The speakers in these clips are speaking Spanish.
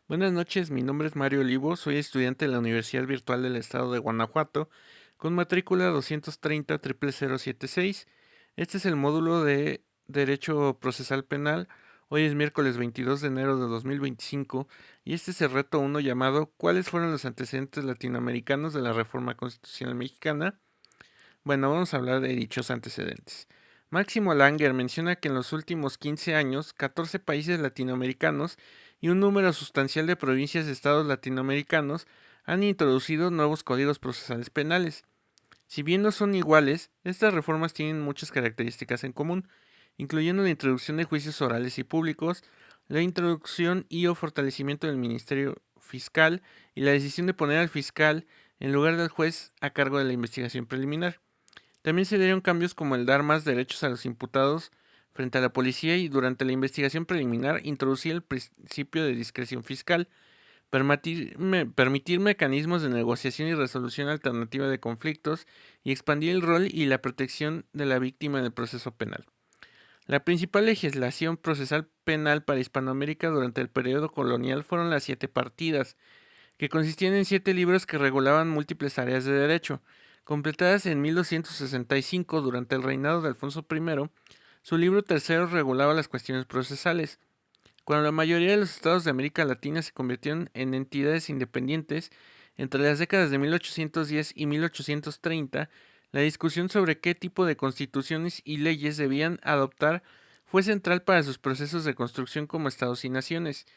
Buenas noches, mi nombre es Mario Olivo, soy estudiante de la Universidad Virtual del Estado de Guanajuato, con matrícula 230-00076. Este es el módulo de Derecho Procesal Penal. Hoy es miércoles 22 de enero de 2025 y este es el reto uno llamado ¿Cuáles fueron los antecedentes latinoamericanos de la reforma constitucional mexicana? Bueno, vamos a hablar de dichos antecedentes. Máximo Langer menciona que en los últimos 15 años, 14 países latinoamericanos y un número sustancial de provincias y estados latinoamericanos han introducido nuevos códigos procesales penales. Si bien no son iguales, estas reformas tienen muchas características en común, incluyendo la introducción de juicios orales y públicos, la introducción y o fortalecimiento del Ministerio Fiscal y la decisión de poner al fiscal en lugar del juez a cargo de la investigación preliminar. También se dieron cambios como el dar más derechos a los imputados frente a la policía y durante la investigación preliminar introducir el principio de discreción fiscal, permitir mecanismos de negociación y resolución alternativa de conflictos y expandir el rol y la protección de la víctima en el proceso penal. La principal legislación procesal penal para Hispanoamérica durante el periodo colonial fueron las siete partidas, que consistían en 7 libros que regulaban múltiples áreas de derecho. Completadas en 1265 durante el reinado de Alfonso I, su libro tercero regulaba las cuestiones procesales. Cuando la mayoría de los estados de América Latina se convirtieron en entidades independientes, entre las décadas de 1810 y 1830, la discusión sobre qué tipo de constituciones y leyes debían adoptar fue central para sus procesos de construcción como estados y naciones.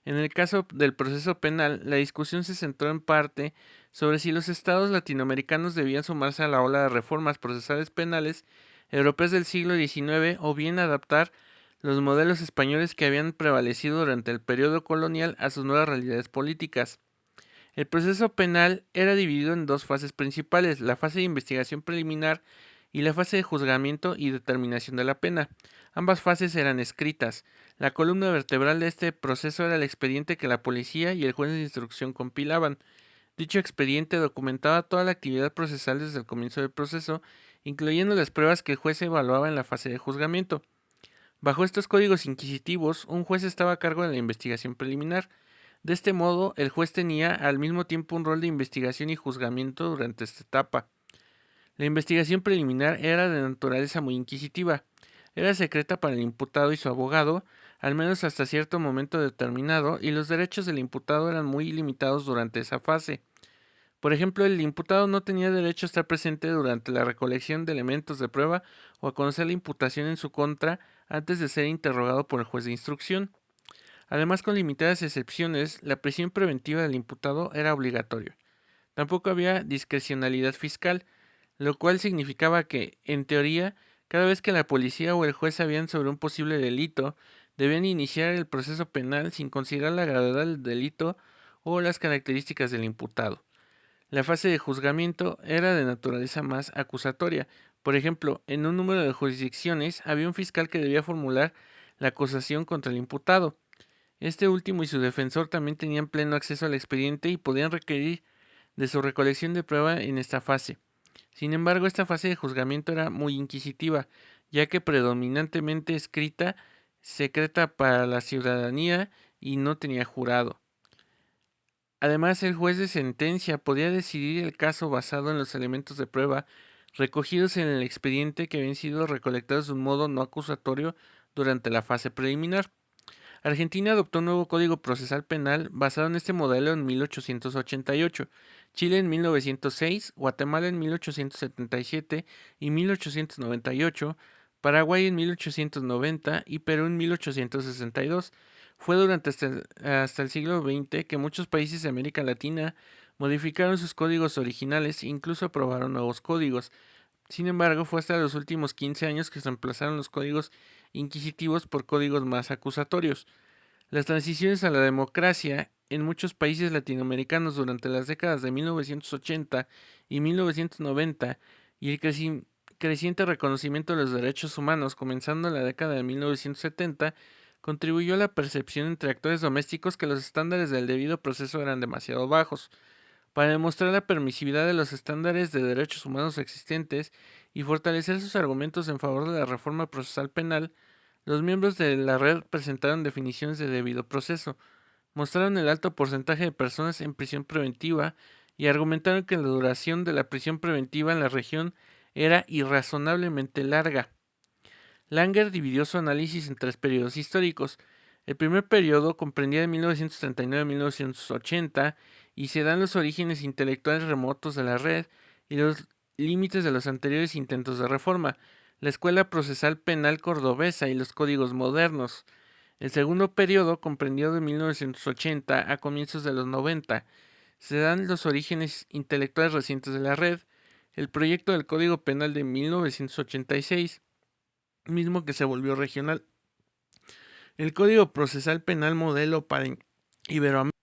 En el caso del proceso penal, la discusión se centró en parte sobre si los estados latinoamericanos debían sumarse a la ola de reformas procesales penales europeas del siglo XIX o bien adaptar los modelos españoles que habían prevalecido durante el periodo colonial a sus nuevas realidades políticas. El proceso penal era dividido en dos fases principales, la fase de investigación preliminar y la fase de juzgamiento y determinación de la pena. Ambas fases eran escritas. La columna vertebral de este proceso era el expediente que la policía y el juez de instrucción compilaban. Dicho expediente documentaba toda la actividad procesal desde el comienzo del proceso, incluyendo las pruebas que el juez evaluaba en la fase de juzgamiento. Bajo estos códigos inquisitivos, un juez estaba a cargo de la investigación preliminar. De este modo, el juez tenía al mismo tiempo un rol de investigación y juzgamiento durante esta etapa. La investigación preliminar era de naturaleza muy inquisitiva. Era secreta para el imputado y su abogado, al menos hasta cierto momento determinado, y los derechos del imputado eran muy limitados durante esa fase. Por ejemplo, el imputado no tenía derecho a estar presente durante la recolección de elementos de prueba o a conocer la imputación en su contra antes de ser interrogado por el juez de instrucción. Además, con limitadas excepciones, la prisión preventiva del imputado era obligatoria. Tampoco había discrecionalidad fiscal, lo cual significaba que, en teoría, cada vez que la policía o el juez sabían sobre un posible delito, debían iniciar el proceso penal sin considerar la gravedad del delito o las características del imputado. La fase de juzgamiento era de naturaleza más acusatoria. Por ejemplo, en un número de jurisdicciones había un fiscal que debía formular la acusación contra el imputado. Este último y su defensor también tenían pleno acceso al expediente y podían requerir de su recolección de prueba en esta fase. Sin embargo, esta fase de juzgamiento era muy inquisitiva, ya que predominantemente escrita, secreta para la ciudadanía y no tenía jurado. Además, el juez de sentencia podía decidir el caso basado en los elementos de prueba recogidos en el expediente que habían sido recolectados de un modo no acusatorio durante la fase preliminar. Argentina adoptó un nuevo código procesal penal basado en este modelo en 1888, Chile en 1906, Guatemala en 1877 y 1898, Paraguay en 1890 y Perú en 1862. Fue durante hasta el siglo XX que muchos países de América Latina modificaron sus códigos originales e incluso aprobaron nuevos códigos. Sin embargo, fue hasta los últimos 15 años que se reemplazaron los códigos inquisitivos por códigos más acusatorios. Las transiciones a la democracia en muchos países latinoamericanos durante las décadas de 1980 y 1990 y el creciente reconocimiento de los derechos humanos comenzando en la década de 1970 contribuyó a la percepción entre actores domésticos que los estándares del debido proceso eran demasiado bajos. Para demostrar la permisividad de los estándares de derechos humanos existentes y fortalecer sus argumentos en favor de la reforma procesal penal, los miembros de la red presentaron definiciones de debido proceso, mostraron el alto porcentaje de personas en prisión preventiva y argumentaron que la duración de la prisión preventiva en la región era irrazonablemente larga. Langer dividió su análisis en tres periodos históricos. El primer periodo comprendía de 1939 a 1980 y se dan los orígenes intelectuales remotos de la red y los límites de los anteriores intentos de reforma, la escuela procesal penal cordobesa y los códigos modernos. El segundo periodo comprendió de 1980 a comienzos de los 90. Se dan los orígenes intelectuales recientes de la red, el proyecto del Código Penal de 1986, mismo que se volvió regional, el Código Procesal Penal modelo para Iberoamérica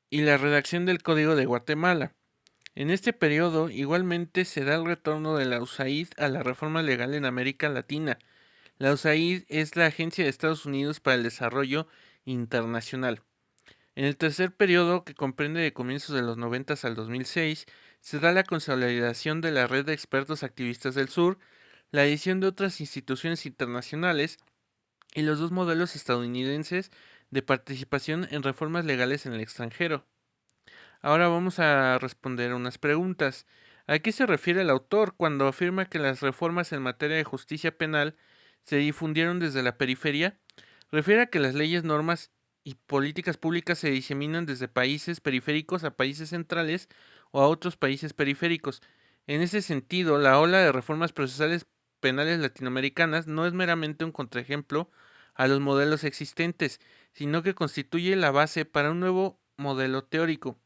y la redacción del Código de Guatemala. En este periodo, igualmente, se da el retorno de la USAID a la reforma legal en América Latina. La USAID es la Agencia de Estados Unidos para el Desarrollo Internacional. En el tercer periodo, que comprende de comienzos de los 90 al 2006, se da la consolidación de la red de expertos activistas del sur, la adición de otras instituciones internacionales y los dos modelos estadounidenses de participación en reformas legales en el extranjero. Ahora vamos a responder unas preguntas. ¿A qué se refiere el autor cuando afirma que las reformas en materia de justicia penal se difundieron desde la periferia? Refiere a que las leyes, normas y políticas públicas se diseminan desde países periféricos a países centrales o a otros países periféricos. En ese sentido, la ola de reformas procesales penales latinoamericanas no es meramente un contraejemplo a los modelos existentes, sino que constituye la base para un nuevo modelo teórico.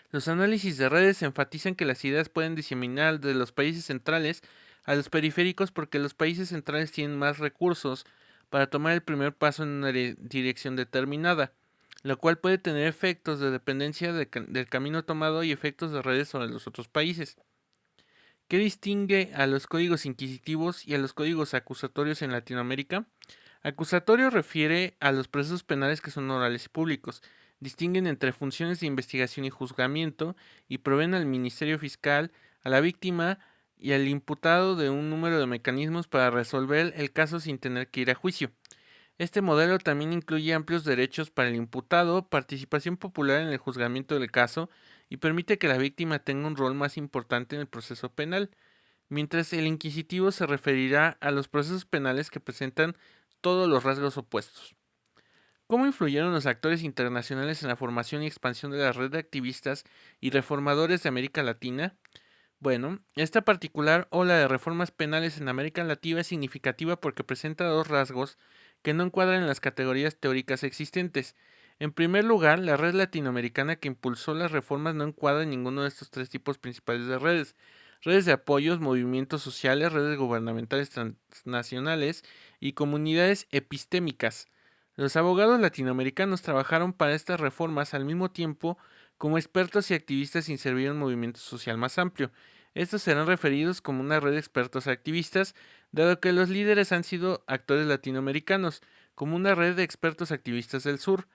Los análisis de redes enfatizan que las ideas pueden diseminar de los países centrales a los periféricos porque los países centrales tienen más recursos para tomar el primer paso en una dirección determinada, lo cual puede tener efectos de dependencia del camino tomado y efectos de redes sobre los otros países. ¿Qué distingue a los códigos inquisitivos y a los códigos acusatorios en Latinoamérica? Acusatorio refiere a los procesos penales que son orales y públicos. Distinguen entre funciones de investigación y juzgamiento y proveen al Ministerio Fiscal, a la víctima y al imputado de un número de mecanismos para resolver el caso sin tener que ir a juicio. Este modelo también incluye amplios derechos para el imputado, participación popular en el juzgamiento del caso y permite que la víctima tenga un rol más importante en el proceso penal, mientras el inquisitivo se referirá a los procesos penales que presentan todos los rasgos opuestos. ¿Cómo influyeron los actores internacionales en la formación y expansión de la red de activistas y reformadores de América Latina? Bueno, esta particular ola de reformas penales en América Latina es significativa porque presenta dos rasgos que no encuadran en las categorías teóricas existentes. En primer lugar, la red latinoamericana que impulsó las reformas no encuadra en ninguno de estos tres tipos principales de redes. Redes de apoyos, movimientos sociales, redes gubernamentales transnacionales y comunidades epistémicas. Los abogados latinoamericanos trabajaron para estas reformas al mismo tiempo como expertos y activistas sin servir a un movimiento social más amplio. Estos serán referidos como una red de expertos activistas, dado que los líderes han sido actores latinoamericanos, como una red de expertos activistas del sur.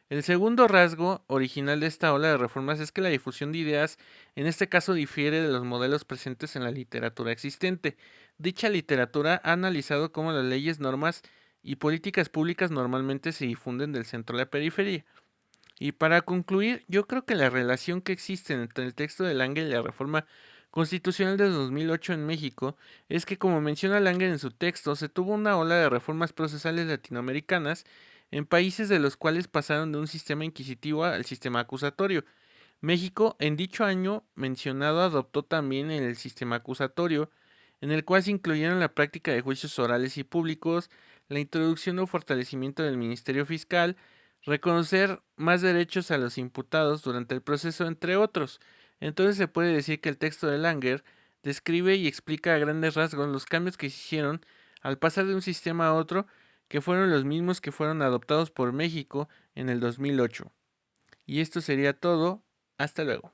El segundo rasgo original de esta ola de reformas es que la difusión de ideas en este caso difiere de los modelos presentes en la literatura existente. Dicha literatura ha analizado cómo las leyes, normas y políticas públicas normalmente se difunden del centro a la periferia. Y para concluir, yo creo que la relación que existe entre el texto de Langer y la reforma constitucional de 2008 en México es que, como menciona Langer en su texto, se tuvo una ola de reformas procesales latinoamericanas en países de los cuales pasaron de un sistema inquisitivo al sistema acusatorio. México, en dicho año mencionado, adoptó también el sistema acusatorio, en el cual se incluyeron la práctica de juicios orales y públicos, la introducción o fortalecimiento del Ministerio Fiscal, reconocer más derechos a los imputados durante el proceso, entre otros. Entonces se puede decir que el texto de Langer describe y explica a grandes rasgos los cambios que se hicieron al pasar de un sistema a otro, que fueron los mismos que fueron adoptados por México en el 2008. Y esto sería todo. Hasta luego.